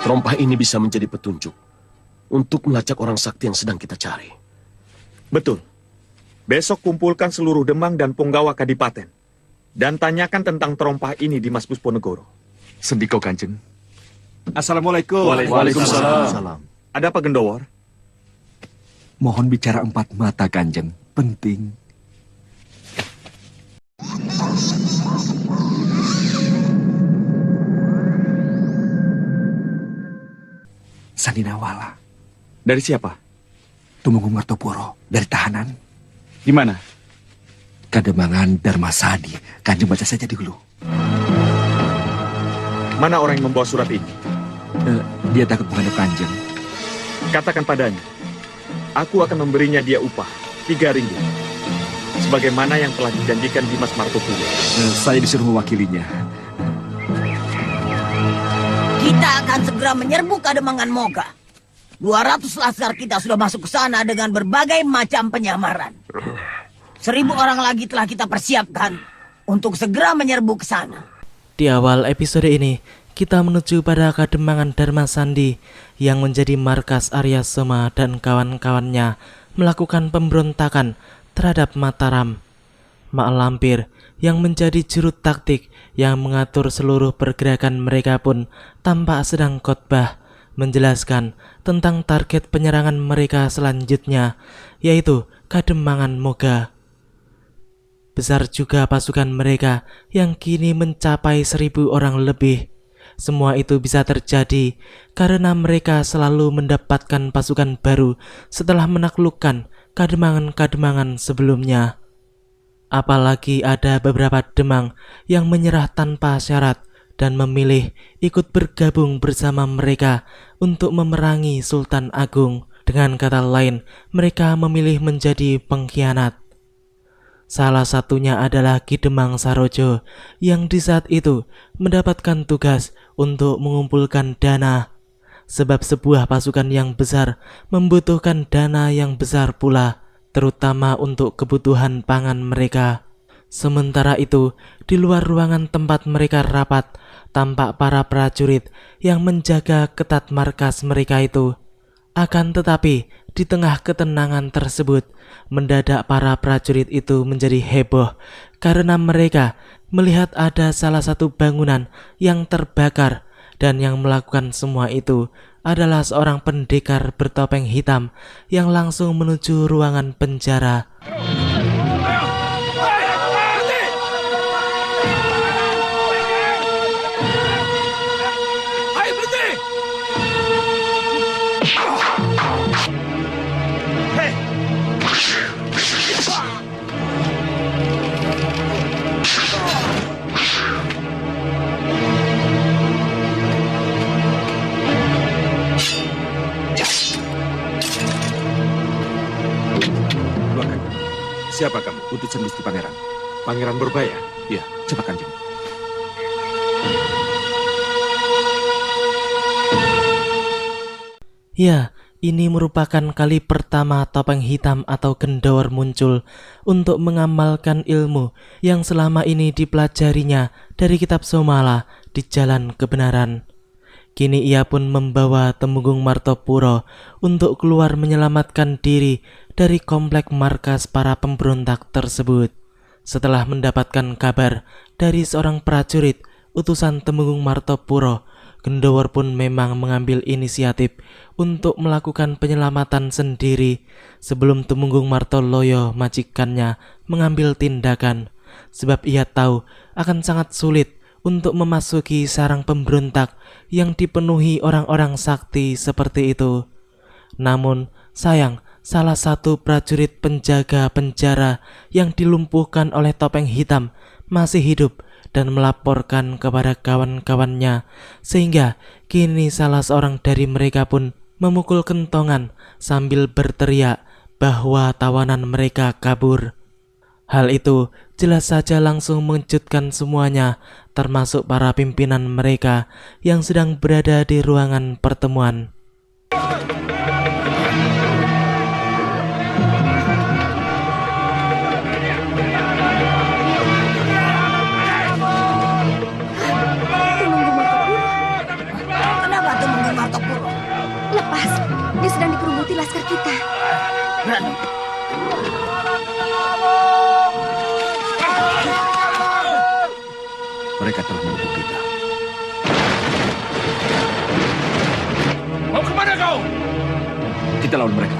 Terompah ini bisa menjadi petunjuk untuk melacak orang sakti yang sedang kita cari. Betul. Besok kumpulkan seluruh Demang dan Punggawa Kadipaten. Dan tanyakan tentang terompah ini di Mas Pusponegoro. Sendiko Kanjeng. Assalamualaikum. Waalaikumsalam. Ada apa, Gendowor? Mohon bicara 4 mata Kanjeng. Penting. Saninawala. Dari siapa? Tumenggung Martopuro. Dari tahanan. Di mana? Kademangan Darmasadi. Kanjeng baca saja dulu. Mana orang yang membawa surat ini? Dia takut menghadap Kanjeng. Katakan padanya. Aku akan memberinya dia upah 3 ringgit. Sebagaimana yang telah dijanjikan Dimas Martopuro. Saya disuruh mewakilinya. Kita akan segera menyerbu Kademangan Moga. 200 laskar kita sudah masuk ke sana dengan berbagai macam penyamaran. 1000 orang lagi telah kita persiapkan untuk segera menyerbu ke sana. Di awal episode ini, kita menuju pada Kademangan Darmasandi yang menjadi markas Arya Soma dan kawan-kawannya melakukan pemberontakan terhadap Mataram. Mak Lampir yang menjadi juru taktik yang mengatur seluruh pergerakan mereka pun tampak sedang khotbah menjelaskan tentang target penyerangan mereka selanjutnya, yaitu Kademangan Moga. Besar juga pasukan mereka yang kini mencapai 1000 orang lebih. Semua itu bisa terjadi karena mereka selalu mendapatkan pasukan baru setelah menaklukkan Kademangan-Kademangan sebelumnya. Apalagi ada beberapa Demang yang menyerah tanpa syarat dan memilih ikut bergabung bersama mereka untuk memerangi Sultan Agung. Dengan kata lain, mereka memilih menjadi pengkhianat. Salah satunya adalah Ki Demang Sarojo yang di saat itu mendapatkan tugas untuk mengumpulkan dana. Sebab sebuah pasukan yang besar membutuhkan dana yang besar pula, terutama untuk kebutuhan pangan mereka. Sementara itu, di luar ruangan tempat mereka rapat, tampak para prajurit yang menjaga ketat markas mereka itu. Akan tetapi, di tengah ketenangan tersebut, mendadak para prajurit itu menjadi heboh karena mereka melihat ada salah satu bangunan yang terbakar, dan yang melakukan semua itu adalah seorang pendekar bertopeng hitam yang langsung menuju ruangan penjara. Siapa kamu? Utusan Gusti Pangeran. Pangeran Purbaya? Ya, cepat Kanjeng. Ya, ini merupakan kali pertama topeng hitam atau Gendowor muncul untuk mengamalkan ilmu yang selama ini dipelajarinya dari kitab Somala di jalan kebenaran. Kini ia pun membawa Tumenggung Martopuro untuk keluar menyelamatkan diri dari komplek markas para pemberontak tersebut. Setelah mendapatkan kabar dari seorang prajurit utusan Tumenggung Martopuro, Gendowor pun memang mengambil inisiatif untuk melakukan penyelamatan sendiri sebelum Tumenggung Martoloyo majikannya mengambil tindakan, sebab ia tahu akan sangat sulit untuk memasuki sarang pemberontak yang dipenuhi orang-orang sakti seperti itu. Namun sayang, salah satu prajurit penjaga penjara yang dilumpuhkan oleh topeng hitam masih hidup dan melaporkan kepada kawan-kawannya, sehingga kini salah seorang dari mereka pun memukul kentongan sambil berteriak bahwa tawanan mereka kabur. Hal itu jelas saja langsung mengejutkan semuanya, termasuk para pimpinan mereka yang sedang berada di ruangan pertemuan. Kenapa Tumenggung Mereka telah menipu kita. Mau kemana kau? Kita lawan mereka.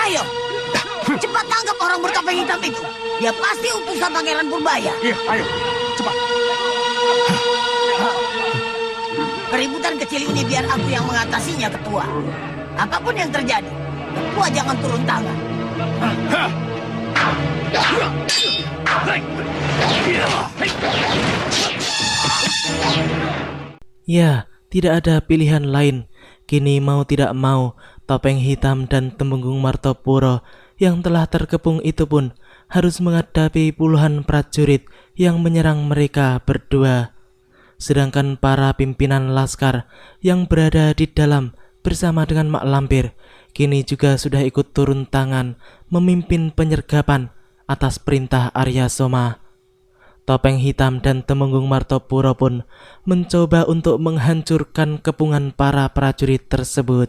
Ayo, cepat tangkap orang bertopeng hitam itu. Dia pasti utusan Pangeran Purbaya. Iya, ayo, cepat. Keributan kecil ini biar aku yang mengatasinya, Ketua. Apapun yang terjadi, Ketua jangan turun tangan. Ya, tidak ada pilihan lain. Kini mau tidak mau, topeng hitam dan Temenggung Martopuro yang telah terkepung itu pun harus menghadapi puluhan prajurit yang menyerang mereka berdua. Sedangkan para pimpinan laskar yang berada di dalam bersama dengan Mak Lampir kini juga sudah ikut turun tangan memimpin penyergapan atas perintah Arya Soma. Topeng hitam dan Temenggung Martopuro pun mencoba untuk menghancurkan kepungan para prajurit tersebut.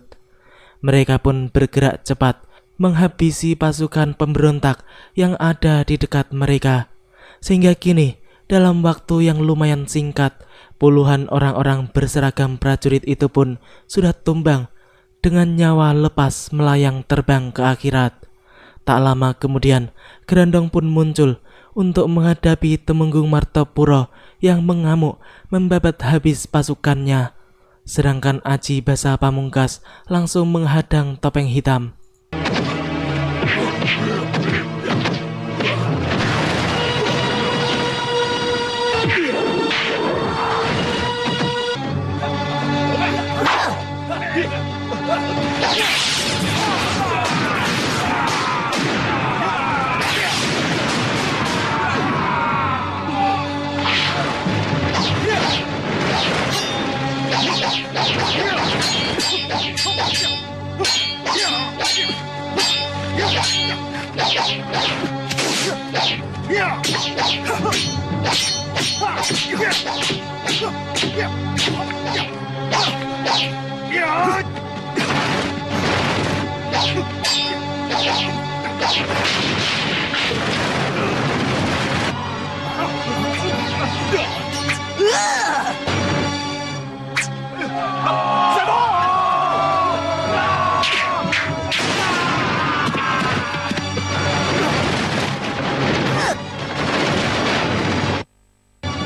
Mereka pun bergerak cepat menghabisi pasukan pemberontak yang ada di dekat mereka. Sehingga kini dalam waktu yang lumayan singkat, puluhan orang-orang berseragam prajurit itu pun sudah tumbang dengan nyawa lepas melayang terbang ke akhirat. Tak lama kemudian, Grandong pun muncul untuk menghadapi Temenggung Martopuro yang mengamuk membabat habis pasukannya. Sedangkan Aji Basa Pamungkas langsung menghadang topeng hitam.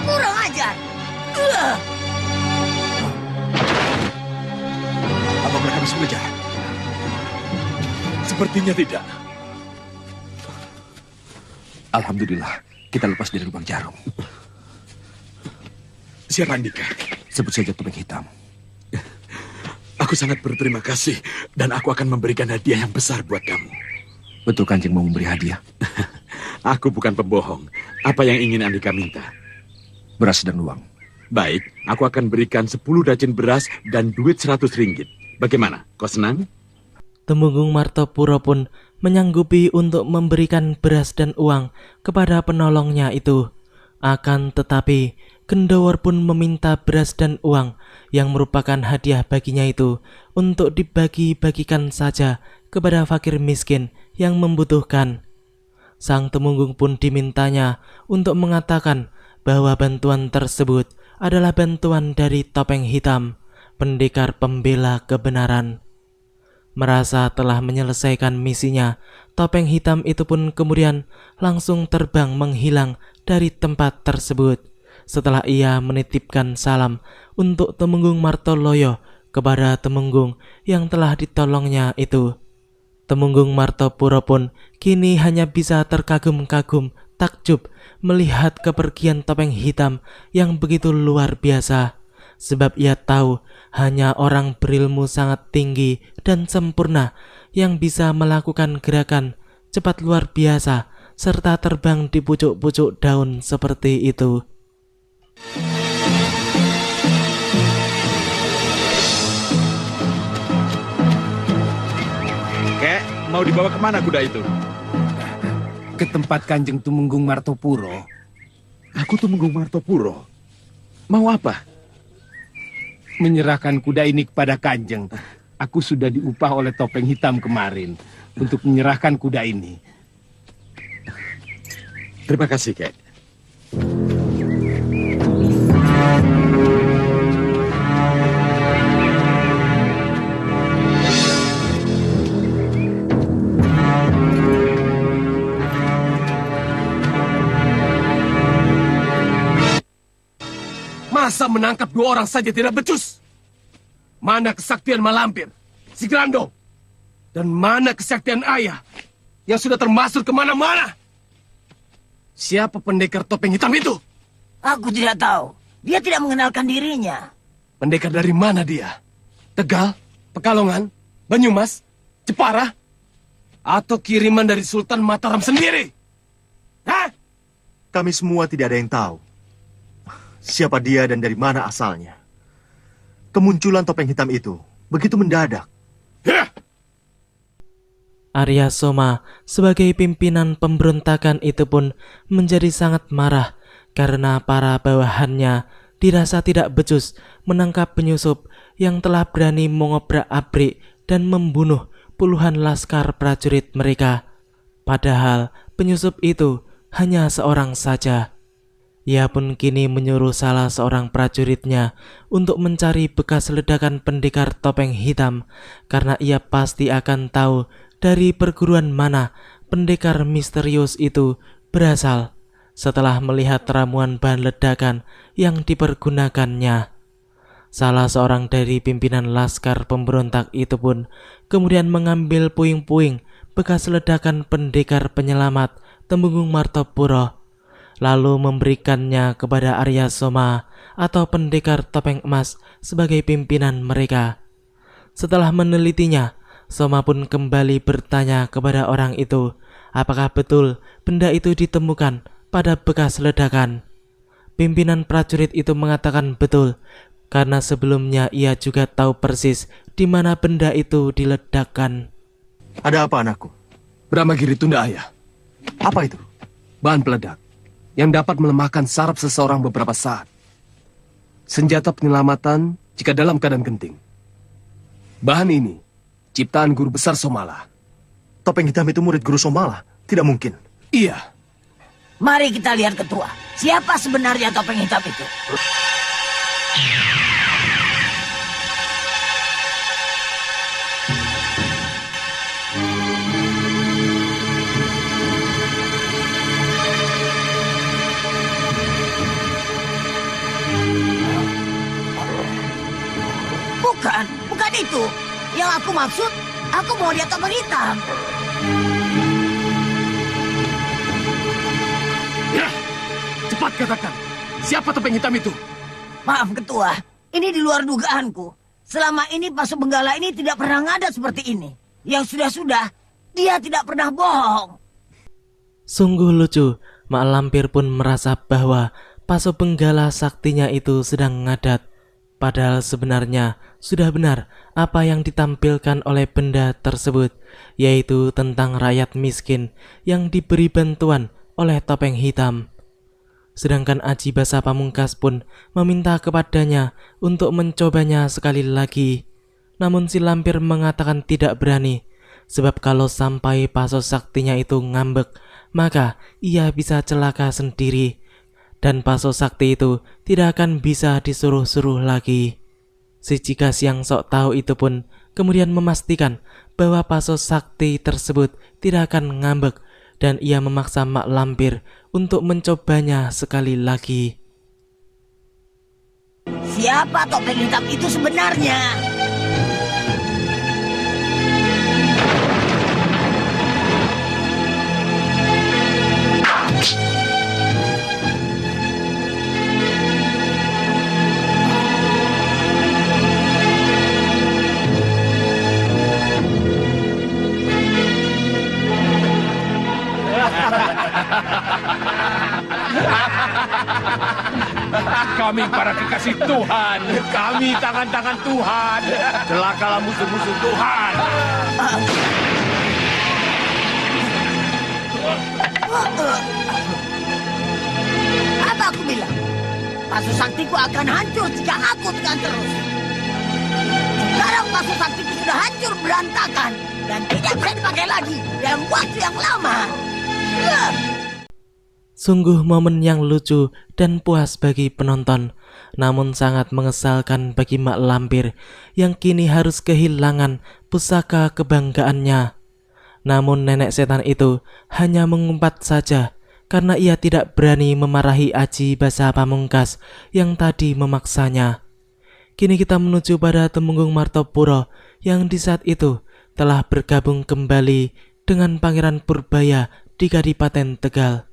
Kurang ajar. Apa mereka bisa mengejar? Sepertinya tidak. Alhamdulillah, kita lepas dari lubang jarum. Siapa Andika? Sebut saja topeng hitam. Aku sangat berterima kasih dan aku akan memberikan hadiah yang besar buat kamu. Betul Kanjeng mau memberi hadiah? Aku bukan pembohong. Apa yang ingin Andika minta? Beras dan uang. Baik, aku akan berikan 10 dacin beras dan duit 100 ringgit. Bagaimana? Kau senang? Temenggung Martopuro pun menyanggupi untuk memberikan beras dan uang kepada penolongnya itu. Akan tetapi, Gendowor pun meminta beras dan uang yang merupakan hadiah baginya itu untuk dibagi-bagikan saja kepada fakir miskin yang membutuhkan. Sang Temenggung pun dimintanya untuk mengatakan bahwa bantuan tersebut adalah bantuan dari topeng hitam, pendekar pembela kebenaran. Merasa telah menyelesaikan misinya, topeng hitam itu pun kemudian langsung terbang menghilang dari tempat tersebut. Setelah ia menitipkan salam untuk Temenggung Martoloyo kepada Temenggung yang telah ditolongnya itu. Temenggung Martopuro pun kini hanya bisa terkagum-kagum, takjub melihat kepergian topeng hitam yang begitu luar biasa. Sebab ia tahu hanya orang berilmu sangat tinggi dan sempurna yang bisa melakukan gerakan cepat luar biasa serta terbang di pucuk-pucuk daun seperti itu. Kek, mau dibawa kemana kuda itu? Ke tempat Kanjeng Tumenggung Martopuro. Aku Temenggung Martopuro. Mau apa? Menyerahkan kuda ini kepada Kanjeng Aku sudah diupah oleh Topeng Hitam kemarin untuk menyerahkan kuda ini. Terima kasih, Kek. Masa menangkap 2 orang saja tidak becus? Mana kesaktian Malampir, si Grando? Dan mana kesaktian ayah yang sudah termasuk kemana-mana? Siapa pendekar topeng hitam itu? Aku tidak tahu. Dia tidak mengenalkan dirinya. Pendekar dari mana dia? Tegal, Pekalongan, Banyumas, Jepara? Atau kiriman dari Sultan Mataram sendiri? Hah? Kami semua tidak ada yang tahu siapa dia dan dari mana asalnya. Kemunculan topeng hitam itu begitu mendadak. Arya Soma sebagai pimpinan pemberontakan itu pun menjadi sangat marah karena para bawahannya dirasa tidak becus menangkap penyusup yang telah berani mengobrak-abrik dan membunuh puluhan laskar prajurit mereka. Padahal penyusup itu hanya seorang saja. Ia pun kini menyuruh salah seorang prajuritnya untuk mencari bekas ledakan pendekar topeng hitam karena ia pasti akan tahu dari perguruan mana pendekar misterius itu berasal setelah melihat ramuan bahan ledakan yang dipergunakannya. Salah seorang dari pimpinan laskar pemberontak itu pun kemudian mengambil puing-puing bekas ledakan pendekar penyelamat Temenggung Martopuro, lalu memberikannya kepada Arya Soma atau pendekar topeng emas sebagai pimpinan mereka. Setelah menelitinya, Soma pun kembali bertanya kepada orang itu, apakah betul benda itu ditemukan pada bekas ledakan. Pimpinan prajurit itu mengatakan betul, karena sebelumnya ia juga tahu persis di mana benda itu diledakkan. Ada apa, anakku? Bramagiri Tunda Ayah. Apa itu? Bahan peledak yang dapat melemahkan saraf seseorang beberapa saat. Senjata penyelamatan jika dalam keadaan genting. Bahan ini ciptaan guru besar Somala. Topeng hitam itu murid guru Somala? Tidak mungkin. Iya. Mari kita lihat ketua. Siapa sebenarnya topeng hitam itu? Bukan itu. Yang aku maksud, aku mau lihat topeng hitam. Ya, cepat katakan. Siapa topeng hitam itu? Maaf ketua, ini di luar dugaanku. Selama ini Pasu Benggala ini tidak pernah ngadat seperti ini. Yang sudah-sudah, dia tidak pernah bohong. Sungguh lucu, Mak Lampir pun merasa bahwa Pasu Benggala saktinya itu sedang ngadat. Padahal sebenarnya sudah benar apa yang ditampilkan oleh benda tersebut, yaitu tentang rakyat miskin yang diberi bantuan oleh topeng hitam. Sedangkan Aji Basa Pamungkas pun meminta kepadanya untuk mencobanya sekali lagi. Namun si Lampir mengatakan tidak berani, sebab kalau sampai paso saktinya itu ngambek, maka ia bisa celaka sendiri. Dan paso sakti itu tidak akan bisa disuruh-suruh lagi. Si Cikas yang sok tahu itu pun kemudian memastikan bahwa paso sakti tersebut tidak akan ngambek, dan ia memaksa Mak Lampir untuk mencobanya sekali lagi. Siapa topeng hitam itu sebenarnya? Kami para kekasih Tuhan. Kami tangan-tangan Tuhan. Celakalah musuh-musuh Tuhan. Apa aku bilang? Pasu saktiku akan hancur jika aku tekan terus. Sekarang pasu sakti sudah hancur berantakan dan tidak bisa dipakai lagi dalam waktu yang lama. Sungguh momen yang lucu dan puas bagi penonton, namun sangat mengesalkan bagi Mak Lampir yang kini harus kehilangan pusaka kebanggaannya. Namun nenek setan itu hanya mengumpat saja karena ia tidak berani memarahi Aji Basa Pamungkas yang tadi memaksanya. Kini kita menuju pada Temenggung Martopuro yang di saat itu telah bergabung kembali dengan Pangeran Purbaya di Kadipaten Tegal.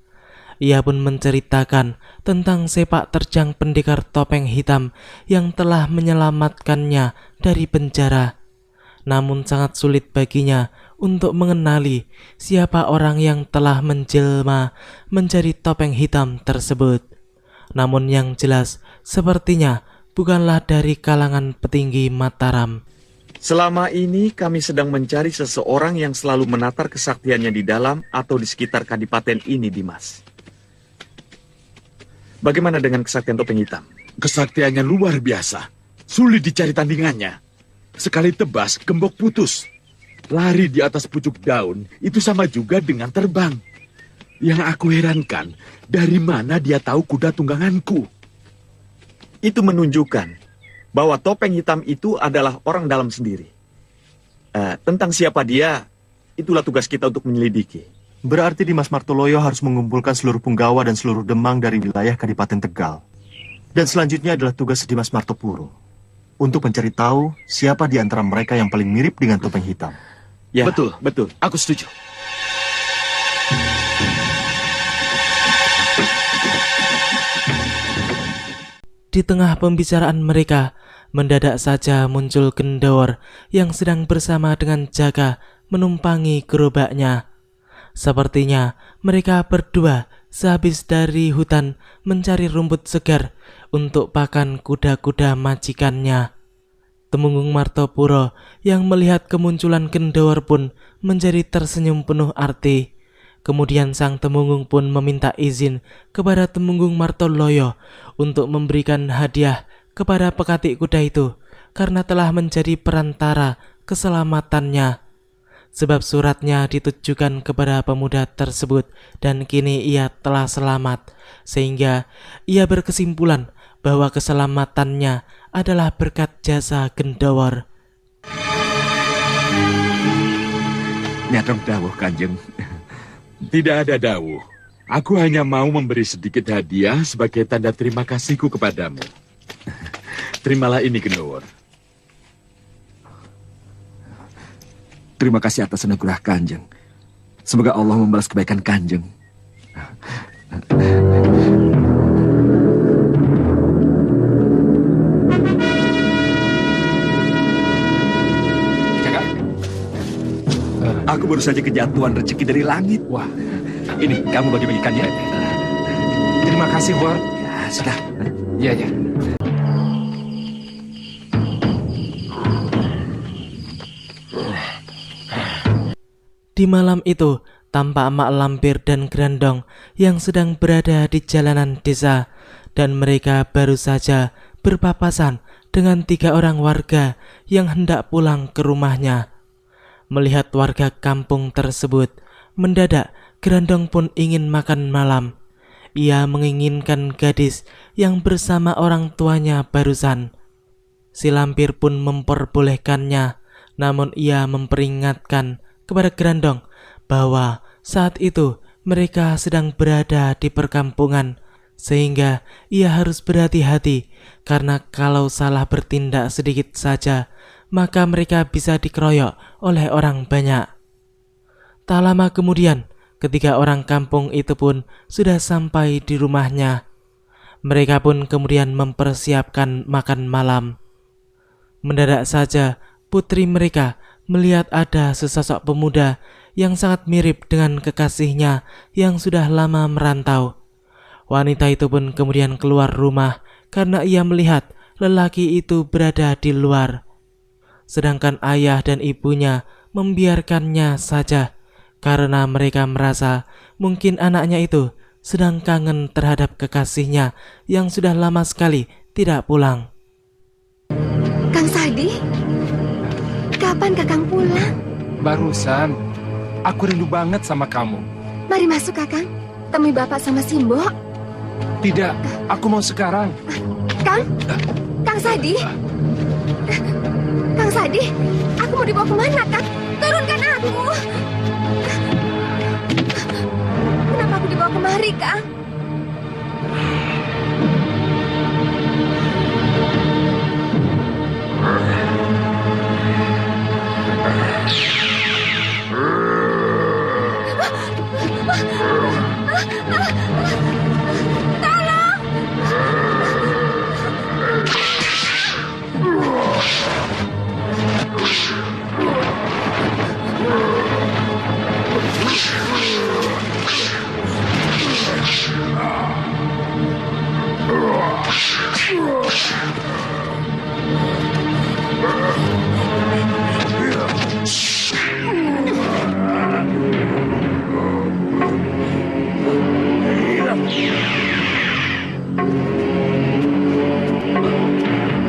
Ia pun menceritakan tentang sepak terjang pendekar topeng hitam yang telah menyelamatkannya dari penjara. Namun sangat sulit baginya untuk mengenali siapa orang yang telah menjelma menjadi topeng hitam tersebut. Namun yang jelas sepertinya bukanlah dari kalangan petinggi Mataram. Selama ini kami sedang mencari seseorang yang selalu menatar kesaktiannya di dalam atau di sekitar kadipaten ini, Dimas. Bagaimana dengan kesaktian topeng hitam? Kesaktiannya luar biasa. Sulit dicari tandingannya. Sekali tebas, gembok putus. Lari di atas pucuk daun, itu sama juga dengan terbang. Yang aku herankan, dari mana dia tahu kuda tungganganku? Itu menunjukkan bahwa topeng hitam itu adalah orang dalam sendiri. Tentang siapa dia, itulah tugas kita untuk menyelidiki. Berarti Dimas Martoloyo harus mengumpulkan seluruh punggawa dan seluruh demang dari wilayah Kadipaten Tegal. Dan selanjutnya adalah tugas Dimas Martopuro untuk mencari tahu siapa di antara mereka yang paling mirip dengan topeng hitam. Ya, Betul. betul. Aku setuju. Di tengah pembicaraan mereka, mendadak saja muncul Gendawar yang sedang bersama dengan Jaka menumpangi gerobaknya. Sepertinya mereka berdua sehabis dari hutan mencari rumput segar untuk pakan kuda-kuda majikannya. Temenggung Martopuro yang melihat kemunculan Gendawar pun menjadi tersenyum penuh arti. Kemudian sang Temenggung pun meminta izin kepada Temenggung Martoloyo untuk memberikan hadiah kepada pekatik kuda itu karena telah menjadi perantara keselamatannya. Sebab suratnya ditujukan kepada pemuda tersebut dan kini ia telah selamat, sehingga ia berkesimpulan bahwa keselamatannya adalah berkat jasa Gendawar. Nyatong dawuh Kanjeng. Tidak ada dawuh. Aku hanya mau memberi sedikit hadiah sebagai tanda terima kasihku kepadamu. Terimalah ini, Gendawar. Terima kasih atas anugerah Kanjeng. Semoga Allah membalas kebaikan Kanjeng. Aku baru saja kejatuhan rezeki dari langit. Wah, Ini kamu bagi-bagikannya. terima kasih, Wak. Ya, sudah. Iya, ya. Di malam itu, tampak Mak Lampir dan Grandong yang sedang berada di jalanan desa, dan mereka baru saja berpapasan dengan 3 orang warga yang hendak pulang ke rumahnya. Melihat warga kampung tersebut, mendadak Grandong pun ingin makan malam. Ia menginginkan gadis yang bersama orang tuanya barusan. Si Lampir pun memperbolehkannya, namun ia memperingatkan kepada Grandong bahwa saat itu mereka sedang berada di perkampungan, sehingga ia harus berhati-hati karena kalau salah bertindak sedikit saja, maka mereka bisa dikeroyok oleh orang banyak. Tak lama kemudian, ketiga orang kampung itu pun sudah sampai di rumahnya. Mereka pun kemudian mempersiapkan makan malam. Mendadak saja putri mereka melihat ada sesosok pemuda yang sangat mirip dengan kekasihnya yang sudah lama merantau. Wanita itu pun kemudian keluar rumah karena ia melihat lelaki itu berada di luar. Sedangkan ayah dan ibunya membiarkannya saja karena mereka merasa mungkin anaknya itu sedang kangen terhadap kekasihnya yang sudah lama sekali tidak pulang. Kang Sadi, Kapan Kakang pulang? Barusan, aku rindu banget sama kamu. Mari masuk Kakang. Temui Bapak sama Simbo. Tidak, aku mau sekarang. Kang Sadi. Kang Sadi, aku mau dibawa kemana, Kang? Turunkan aku. Kenapa aku dibawa kemari, Kang?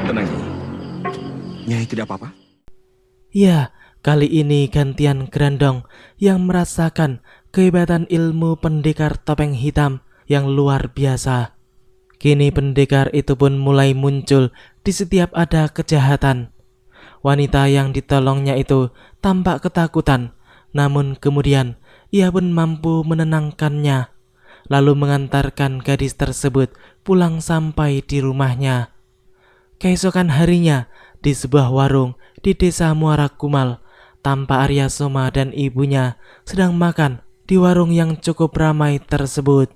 Tenang, Nyai tidak apa-apa? Ya, kali ini gantian Grandong yang merasakan kehebatan ilmu pendekar topeng hitam yang luar biasa. Kini pendekar itu pun mulai muncul di setiap ada kejahatan. Wanita yang ditolongnya itu tampak ketakutan, namun kemudian ia pun mampu menenangkannya, lalu mengantarkan gadis tersebut pulang sampai di rumahnya. Keesokan harinya, di sebuah warung di desa Muara Kumal, tampak Arya Soma dan ibunya sedang makan di warung yang cukup ramai tersebut.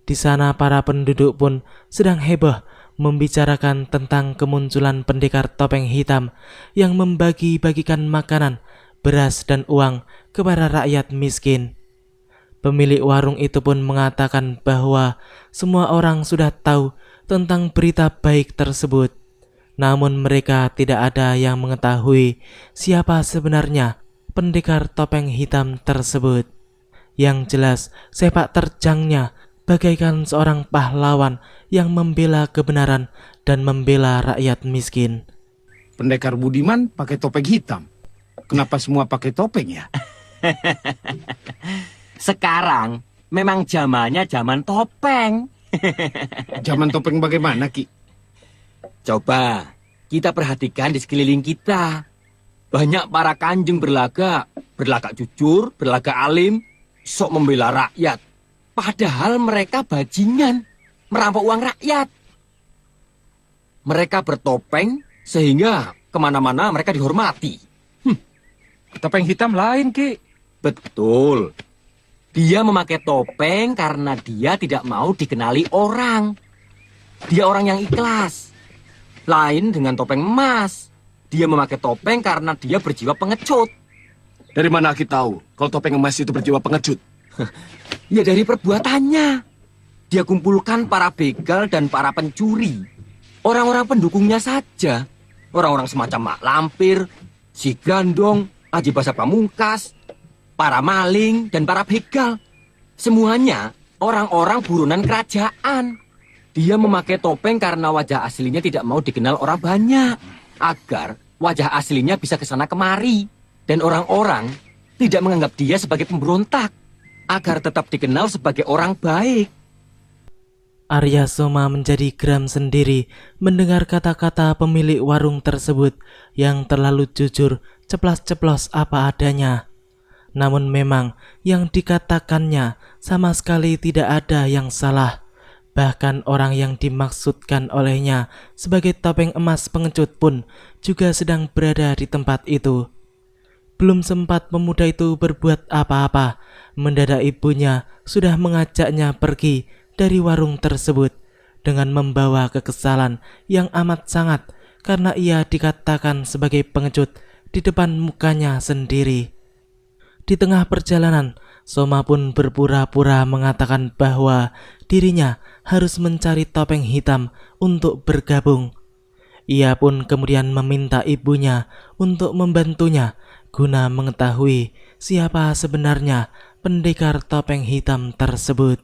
Di sana para penduduk pun sedang heboh membicarakan tentang kemunculan pendekar topeng hitam yang membagi-bagikan makanan, beras dan uang kepada rakyat miskin. Pemilik warung itu pun mengatakan bahwa semua orang sudah tahu tentang berita baik tersebut. Namun mereka tidak ada yang mengetahui siapa sebenarnya pendekar topeng hitam tersebut. Yang jelas sepak terjangnya bagaikan seorang pahlawan yang membela kebenaran dan membela rakyat miskin. Pendekar Budiman pakai topeng hitam. Kenapa semua pakai topeng ya? Sekarang memang zamannya zaman topeng. Zaman topeng bagaimana, Ki? Coba kita perhatikan di sekeliling kita. Banyak para kanjeng berlagak jujur, berlagak alim, sok membela rakyat. Padahal mereka bajingan, merampok uang rakyat. Mereka bertopeng sehingga kemana-mana mereka dihormati. Topeng hitam lain, Ki. Betul. Dia memakai topeng karena dia tidak mau dikenali orang. Dia orang yang ikhlas. Lain dengan topeng emas. Dia memakai topeng karena dia berjiwa pengecut. Dari mana kita tahu kalau topeng emas itu berjiwa pengecut? Ya dari perbuatannya. Dia kumpulkan para begal dan para pencuri. Orang-orang pendukungnya saja. Orang-orang semacam Mak Lampir, Si Grandong, Aji Basa Pamungkas, para maling dan para begal. Semuanya orang-orang buronan kerajaan. Dia memakai topeng karena wajah aslinya tidak mau dikenal orang banyak. Agar wajah aslinya bisa kesana kemari. Dan orang-orang tidak menganggap dia sebagai pemberontak. Agar tetap dikenal sebagai orang baik. Arya Soma menjadi geram sendiri mendengar kata-kata pemilik warung tersebut yang terlalu jujur, ceplas-ceplos apa adanya. Namun memang yang dikatakannya sama sekali tidak ada yang salah. Bahkan orang yang dimaksudkan olehnya sebagai topeng emas pengecut pun juga sedang berada di tempat itu. Belum sempat pemuda itu berbuat apa-apa, mendadak ibunya sudah mengajaknya pergi dari warung tersebut dengan membawa kekesalan yang amat sangat karena ia dikatakan sebagai pengecut di depan mukanya sendiri. Di tengah perjalanan, Soma pun berpura-pura mengatakan bahwa dirinya harus mencari topeng hitam untuk bergabung. Ia pun kemudian meminta ibunya untuk membantunya guna mengetahui siapa sebenarnya pendekar topeng hitam tersebut,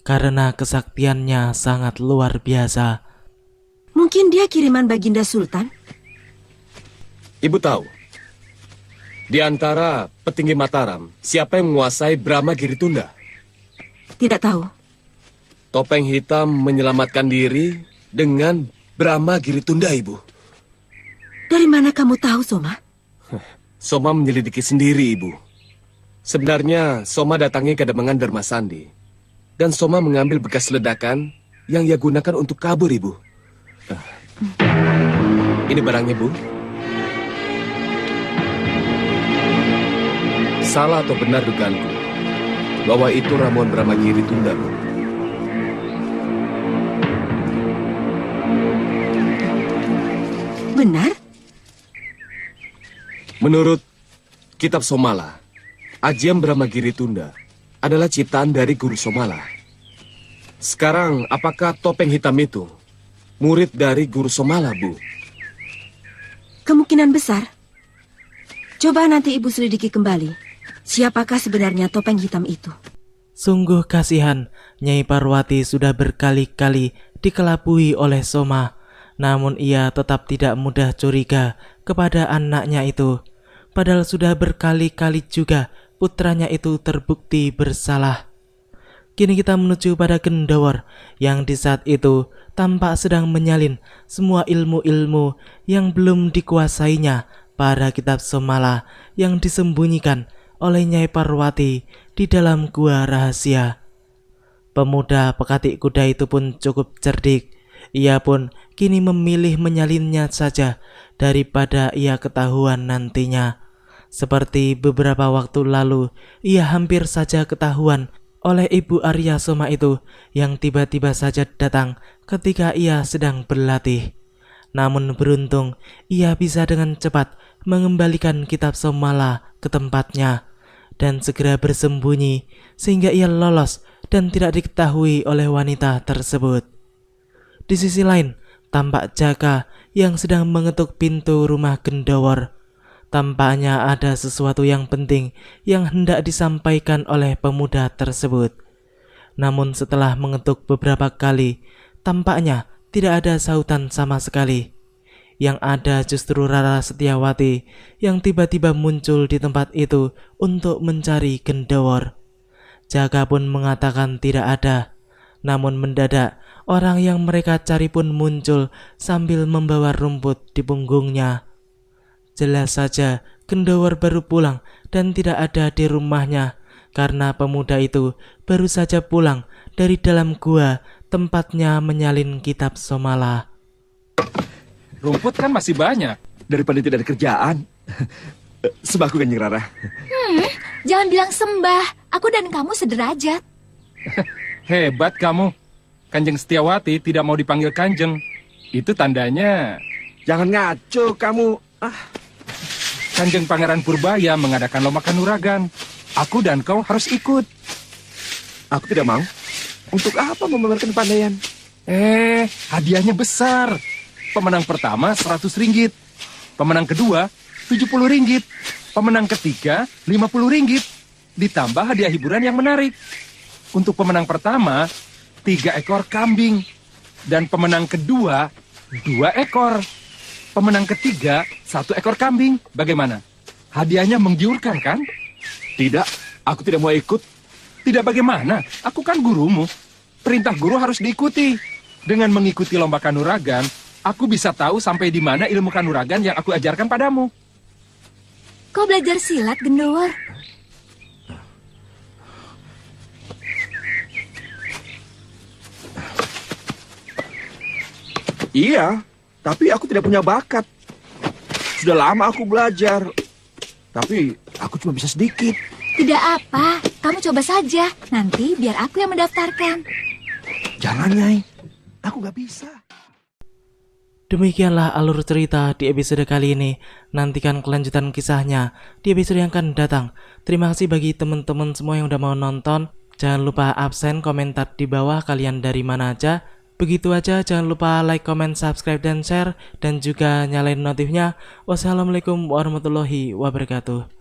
karena kesaktiannya sangat luar biasa. Mungkin dia kiriman Baginda Sultan? Ibu tahu, Di antara petinggi Mataram, siapa yang menguasai Brahma Giritunda? Tidak tahu. Topeng Hitam menyelamatkan diri dengan Brahma Giritunda, Ibu. Dari mana kamu tahu, Soma? Soma menyelidiki sendiri, Ibu. Sebenarnya, Soma datangi Kademangan Dharma Sandi. Dan Soma mengambil bekas ledakan yang ia gunakan untuk kabur, Ibu. Ini barangnya, Bu. Salah atau benar dugaanku bahwa itu ramuan Brahma Giritunda, Bu? Benar? Menurut kitab Somala, Ajian Brahma Giritunda adalah ciptaan dari Guru Somala. Sekarang, apakah topeng hitam itu murid dari Guru Somala, Bu? Kemungkinan besar. Coba nanti ibu selidiki kembali. Siapakah sebenarnya topeng hitam itu? Sungguh kasihan, Nyai Parwati sudah berkali-kali dikelabui oleh Soma. Namun ia tetap tidak mudah curiga kepada anaknya itu. Padahal sudah berkali-kali juga putranya itu terbukti bersalah. Kini kita menuju pada Gendawar yang di saat itu tampak sedang menyalin semua ilmu-ilmu yang belum dikuasainya pada kitab Somala yang disembunyikan oleh Nyai Parwati di dalam gua rahasia. Pemuda pekatik kuda itu pun cukup cerdik. Ia pun kini memilih menyalinnya saja daripada ia ketahuan nantinya. Seperti beberapa waktu lalu, ia hampir saja ketahuan oleh Ibu Arya Soma itu yang tiba-tiba saja datang ketika ia sedang berlatih. Namun beruntung, ia bisa dengan cepat mengembalikan kitab Somala ke tempatnya dan segera bersembunyi sehingga ia lolos dan tidak diketahui oleh wanita tersebut. Di sisi lain, tampak Jaka yang sedang mengetuk pintu rumah Gendawar. Tampaknya ada sesuatu yang penting yang hendak disampaikan oleh pemuda tersebut. Namun setelah mengetuk beberapa kali, tampaknya tidak ada sautan sama sekali. Yang ada justru Rara Setiawati yang tiba-tiba muncul di tempat itu untuk mencari Gendawar. Jaka pun mengatakan tidak ada. Namun mendadak orang yang mereka cari pun muncul sambil membawa rumput di punggungnya. Jelas saja Gendawar baru pulang dan tidak ada di rumahnya karena pemuda itu baru saja pulang dari dalam gua tempatnya menyalin kitab Somala. Rumput kan masih banyak. Daripada tidak ada kerjaan. Sembahku Kanjeng Rara. Jangan bilang sembah. Aku dan kamu sederajat. Hebat kamu. Kanjeng Setiawati tidak mau dipanggil Kanjeng. Itu tandanya... Jangan ngaco kamu. Kanjeng Pangeran Purbaya mengadakan lomba kanuragan. Aku dan kau harus ikut. Aku tidak mau. Untuk apa memamerkan pandaian? Hadiahnya besar. Pemenang pertama 100 ringgit. Pemenang kedua 70 ringgit. Pemenang ketiga 50 ringgit. Ditambah hadiah hiburan yang menarik. Untuk pemenang pertama 3 ekor kambing. Dan pemenang kedua 2 ekor. Pemenang ketiga 1 ekor kambing. Bagaimana? Hadiahnya menggiurkan kan? Tidak, aku tidak mau ikut. Tidak bagaimana? Aku kan gurumu. Perintah guru harus diikuti. Dengan mengikuti lomba kanuragan, aku bisa tahu sampai di mana ilmu kanuragan yang aku ajarkan padamu. Kau belajar silat, Gendawar? Iya, tapi aku tidak punya bakat. Sudah lama aku belajar. Tapi aku cuma bisa sedikit. Tidak apa, kamu coba saja. Nanti biar aku yang mendaftarkan. Jangan, Nyai. Aku gak bisa. Demikianlah alur cerita di episode kali ini. Nantikan kelanjutan kisahnya di episode yang akan datang. Terima kasih bagi teman-teman semua yang udah mau nonton. Jangan lupa absen komentar di bawah kalian dari mana aja. Begitu aja, jangan lupa like, comment, subscribe, dan share. Dan juga nyalain notifnya. Wassalamualaikum warahmatullahi wabarakatuh.